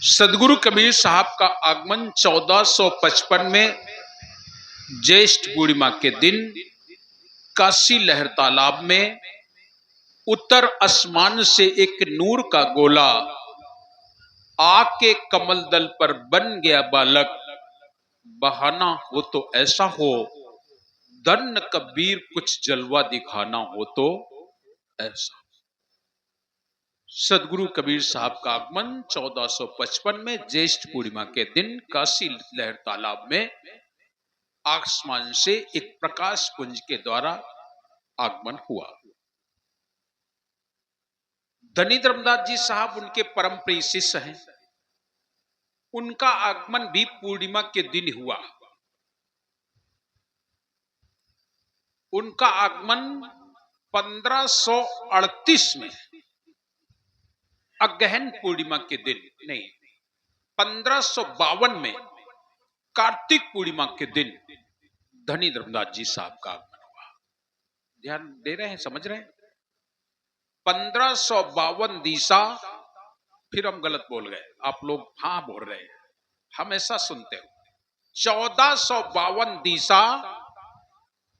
सदगुरु कबीर साहब का आगमन 1455 में ज्येष्ठ पूर्णिमा के दिन काशी लहर तालाब में उत्तर आसमान से एक नूर का गोला आके कमल दल पर बन गया बालक। बहाना हो तो ऐसा हो, धन्य कबीर कुछ जलवा दिखाना हो तो ऐसा। सदगुरु कबीर साहब का आगमन 1455 में ज्येष्ठ पूर्णिमा के दिन काशी लहर तालाब में आसमान से एक प्रकाश पुंज के द्वारा आगमन हुआ। धनी धर्मदास जी साहब उनके परम प्रिय शिष्य हैं। उनका आगमन भी पूर्णिमा के दिन हुआ। उनका आगमन 1538 में अगहन पूर्णिमा के दिन नहीं, 1552 में कार्तिक पूर्णिमा के दिन धनी धर्मदास जी साहब का आगमन हुआ। ध्यान दे रहे हैं, समझ रहे हैं। 1552 दिशा, फिर हम गलत बोल गए, आप लोग हाँ बोल रहे हैं, हम ऐसा सुनते हो। 1452 दिशा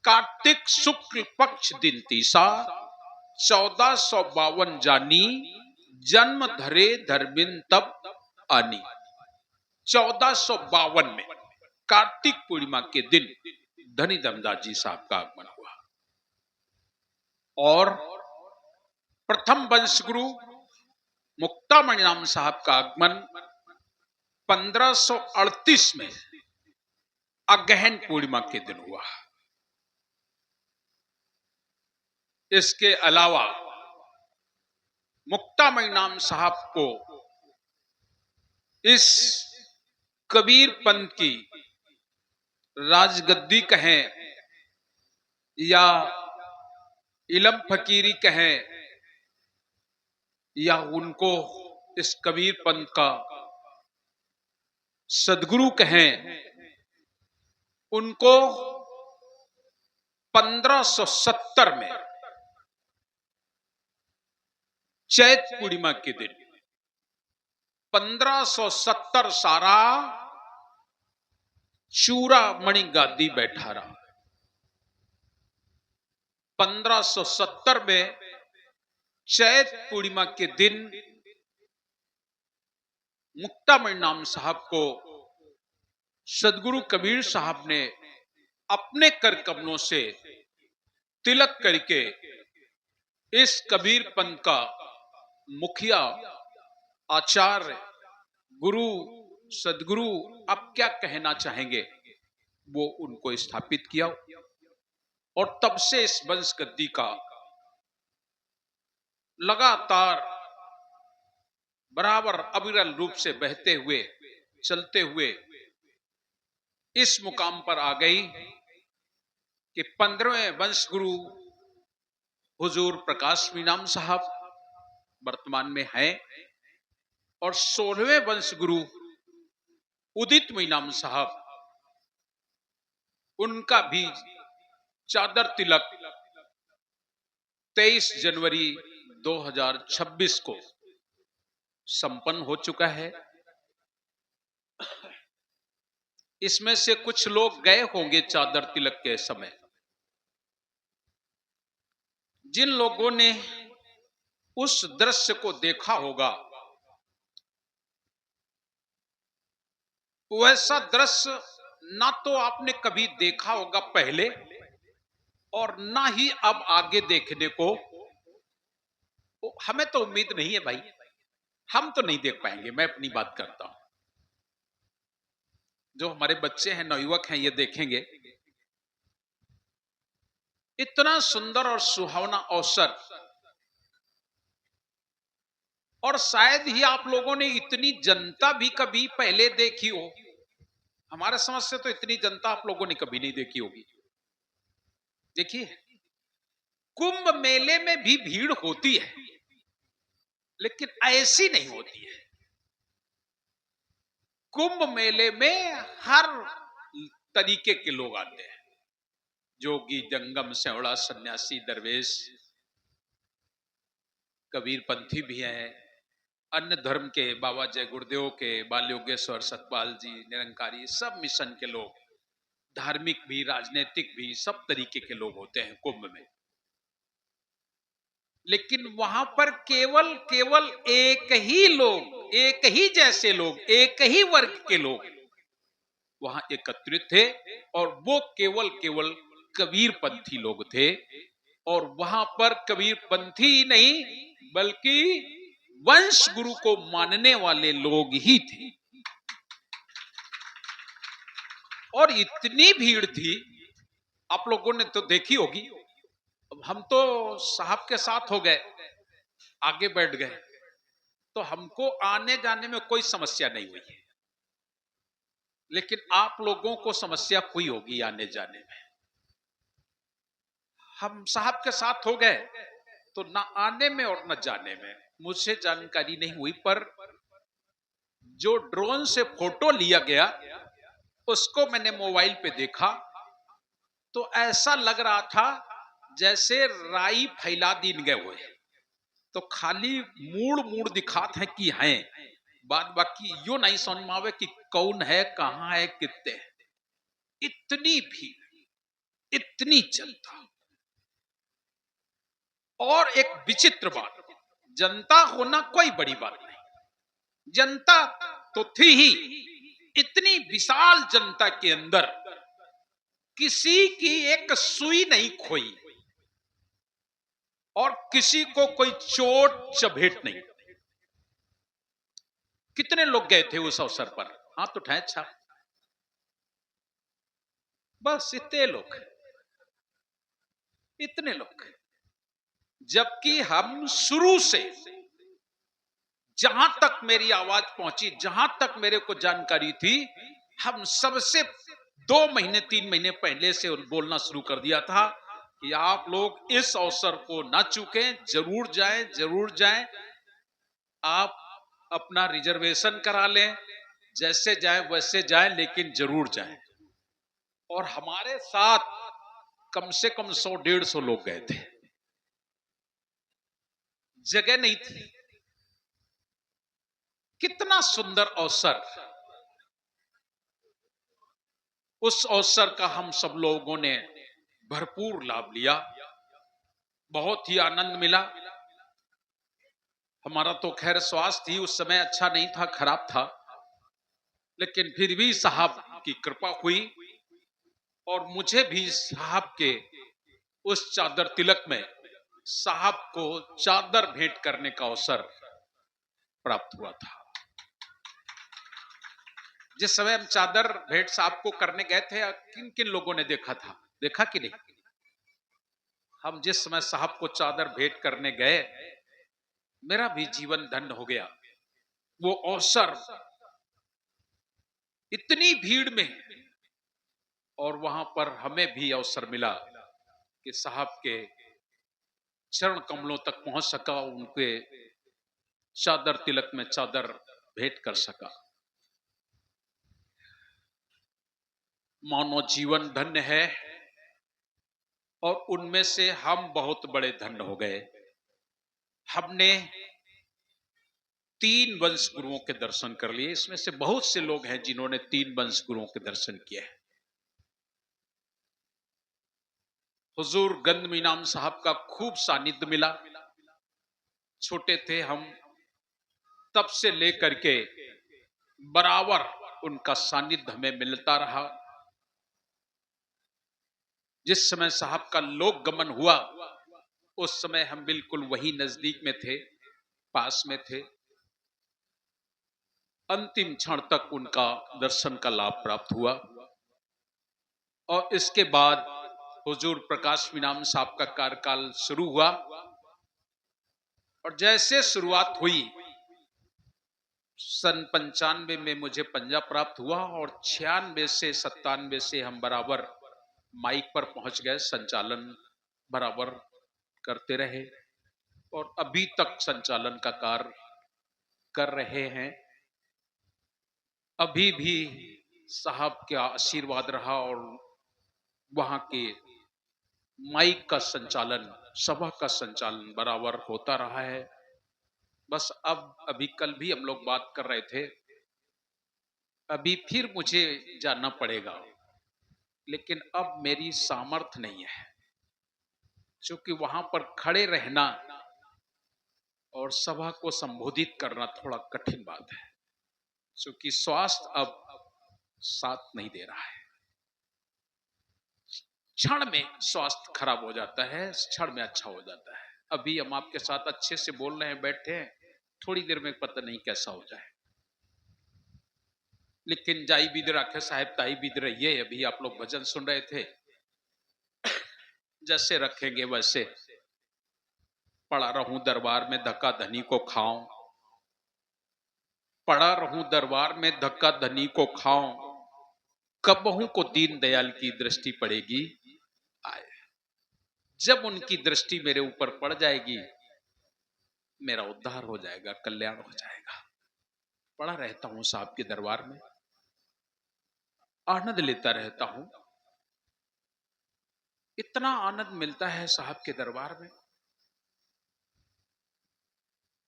कार्तिक शुक्ल पक्ष दिन तीसा, 1452 जानी जन्म धरे धर्मिन तब आनी। 1452 में कार्तिक पूर्णिमा के दिन धनी धर्मदास जी साहब का आगमन हुआ। और प्रथम वंश गुरु मुक्तामणि नाम साहब का आगमन 1538 में अगहन पूर्णिमा के दिन हुआ। इसके अलावा मुक्तामणि नाम साहब को इस कबीर पंथ की राजगद्दी कहें या इलम फकीरी कहें या उनको इस कबीर पंथ का सदगुरु कहें, उनको 1570 में चैत पूर्णिमा के दिन 1570 सारा चूड़ामणि गादी बैठा रहा। 1570 में चैत पूर्णिमा के दिन मुक्तामणि नाम साहब को सदगुरु कबीर साहब ने अपने कर कमलों से तिलक करके इस कबीर पंथ का मुखिया, आचार्य, गुरु, सदगुरु, आप क्या कहना चाहेंगे, वो उनको स्थापित किया। और तब से इस वंश गद्दी का लगातार बराबर अविरल रूप से बहते हुए चलते हुए इस मुकाम पर आ गई कि 15वें वंश गुरु हुजूर प्रकाश मीनाम साहब वर्तमान में हैं और 16वें वंश गुरु उदित मीनाम साहब, उनका भी चादर तिलक 23 जनवरी 2026 को संपन्न हो चुका है। इसमें से कुछ लोग गए होंगे चादर तिलक के समय। जिन लोगों ने उस दृश्य को देखा होगा, वैसा दृश्य ना तो आपने कभी देखा होगा पहले और ना ही अब आगे देखने को हमें तो उम्मीद नहीं है भाई, हम तो नहीं देख पाएंगे। मैं अपनी बात करता हूं, जो हमारे बच्चे हैं, नवयुवक हैं, ये देखेंगे। इतना सुंदर और सुहावना अवसर, और शायद ही आप लोगों ने इतनी जनता भी कभी पहले देखी हो। हमारे समझ से तो इतनी जनता आप लोगों ने कभी नहीं देखी होगी। देखिए, कुंभ मेले में भी भीड़ होती है, लेकिन ऐसी नहीं होती है। कुंभ मेले में हर तरीके के लोग आते हैं, जोगी, जंगम, सेवड़ा, सन्यासी, दरवेश, कबीर पंथी भी हैं, अन्य धर्म के बाबा जय गुरुदेव के, बाल योगेश्वर, सतपाल जी, निरंकारी, सब मिशन के लोग, धार्मिक भी, राजनीतिक भी, सब तरीके के लोग होते हैं कुंभ में। लेकिन वहां पर केवल केवल एक ही लोग, एक ही जैसे लोग, एक ही वर्ग के लोग वहां एकत्रित थे, और वो केवल केवल कबीरपंथी लोग थे। और वहां पर कबीरपंथी नहीं, बल्कि वंश गुरु को मानने वाले लोग ही थे। और इतनी भीड़ थी, आप लोगों ने तो देखी होगी। अब हम तो साहब के साथ हो गए, आगे बैठ गए, तो हमको आने जाने में कोई समस्या नहीं हुई। लेकिन आप लोगों को समस्या हुई होगी आने जाने में। हम साहब के साथ हो गए, तो ना आने में और न जाने में मुझसे जानकारी नहीं हुई, पर जो ड्रोन से फोटो लिया गया उसको मैंने मोबाइल पे देखा, तो ऐसा लग रहा था जैसे राई फैला दीन गए हुए, तो खाली मूड मूड दिखात है कि हैं, बाद बाकी यो नहीं समझ में आवे कि कौन है, कहां है, कितने है। इतनी भीड़, इतनी जनता। और एक विचित्र बात, जनता होना कोई बड़ी बात नहीं, जनता तो थी ही। इतनी विशाल जनता के अंदर किसी की एक सुई नहीं खोई, और किसी को कोई चोट चभेट नहीं। कितने लोग गए थे उस अवसर पर? हाथ उठाए। अच्छा, बस इतने लोग, इतने लोग। जबकि हम शुरू से, जहां तक मेरी आवाज पहुंची, जहां तक मेरे को जानकारी थी, हम सबसे 2 महीने 3 महीने पहले से बोलना शुरू कर दिया था कि आप लोग इस अवसर को ना चूकें, जरूर जाएं, जरूर जाएं। आप अपना रिजर्वेशन करा लें, जैसे जाएं वैसे जाएं, लेकिन जरूर जाएं। और हमारे साथ कम से कम 100-150 लोग गए थे। जगह नहीं थी। कितना सुंदर अवसर, उस अवसर का हम सब लोगों ने भरपूर लाभ लिया, बहुत ही आनंद मिला। हमारा तो खैर स्वास्थ्य ही उस समय अच्छा नहीं था, खराब था, लेकिन फिर भी साहब की कृपा हुई, और मुझे भी साहब के उस चादर तिलक में साहब को चादर भेंट करने का अवसर प्राप्त हुआ था। जिस समय हम चादर भेंट साहब को करने गए थे, किन किन लोगों ने देखा था, देखा कि नहीं? हम जिस समय साहब को चादर भेंट करने गए, मेरा भी जीवन धन्य हो गया। वो अवसर, इतनी भीड़ में, और वहां पर हमें भी अवसर मिला कि साहब के चरण कमलों तक पहुंच सका, उनके चादर तिलक में चादर भेंट कर सका। मानो जीवन धन्य है, और उनमें से हम बहुत बड़े धन्य हो गए। हमने 3 वंश गुरुओं के दर्शन कर लिए। इसमें से बहुत से लोग हैं जिन्होंने 3 वंश गुरुओं के दर्शन किए हैं। हुजूर गंदम इनाम साहब का खूब सानिध्य मिला। छोटे थे हम, तब से लेकर के बराबर उनका सानिध्य हमें मिलता रहा। जिस समय साहब का लोक गमन हुआ, उस समय हम बिल्कुल वही नजदीक में थे, पास में थे। अंतिम क्षण तक उनका दर्शन का लाभ प्राप्त हुआ। और इसके बाद हुजूर प्रकाश इनाम साहब का कार्यकाल शुरू हुआ, और जैसे शुरुआत हुई, सन 95 में मुझे पंजा प्राप्त हुआ, और 96 से 97 से हम बराबर माइक पर पहुंच गए, संचालन बराबर करते रहे, और अभी तक संचालन का कार्य कर रहे हैं। अभी भी साहब का आशीर्वाद रहा, और वहां के माइक का संचालन, सभा का संचालन बराबर होता रहा है। बस अब अभी कल भी हम लोग बात कर रहे थे, अभी फिर मुझे जाना पड़ेगा, लेकिन अब मेरी सामर्थ्य नहीं है, क्योंकि वहां पर खड़े रहना और सभा को संबोधित करना थोड़ा कठिन बात है, क्योंकि स्वास्थ्य अब साथ नहीं दे रहा है। क्षण में स्वास्थ्य खराब हो जाता है, क्षण में अच्छा हो जाता है। अभी हम आपके साथ अच्छे से बोल रहे हैं, बैठे हैं, थोड़ी देर में पता नहीं कैसा हो जाए। लेकिन जाई बिद राखे साहेब ताई बिद रहिए, अभी आप लोग भजन सुन रहे थे, जैसे रखेंगे वैसे। पड़ा रहूं दरबार में धक्का धनी को खाऊं, पड़ा रहूं दरबार में धक्का धनी को खाऊं, कबहू को दीन दयाल की दृष्टि पड़ेगी आए। जब उनकी दृष्टि मेरे ऊपर पड़ जाएगी, मेरा उद्धार हो जाएगा, कल्याण हो जाएगा। पड़ा रहता हूं साहब के दरबार में, आनंद लेता रहता हूं, इतना आनंद मिलता है साहब के दरबार में।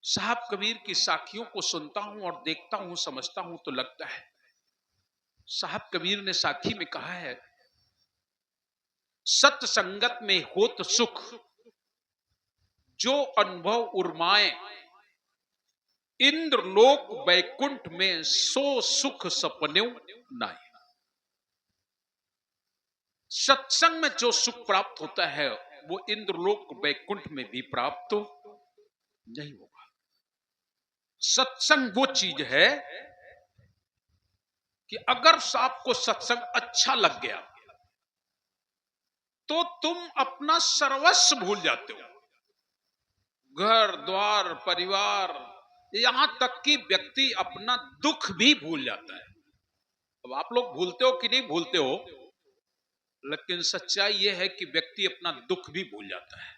साहब कबीर की साखियों को सुनता हूं और देखता हूं, समझता हूं, तो लगता है साहब कबीर ने साखी में कहा है, सत्संगत में होत सुख, जो अनुभव उर्माए, इंद्र लोक वैकुंठ में सो सुख सपन्यों नाई। सत्संग में जो सुख प्राप्त होता है, वो इंद्रलोक वैकुंठ में भी प्राप्त नहीं होगा। सत्संग वो चीज है कि अगर आपको सत्संग अच्छा लग गया, तो तुम अपना सर्वस्व भूल जाते हो, घर द्वार परिवार, यहां तक कि व्यक्ति अपना दुख भी भूल जाता है। अब आप लोग भूलते हो कि नहीं भूलते हो, लेकिन सच्चाई यह है कि व्यक्ति अपना दुख भी भूल जाता है।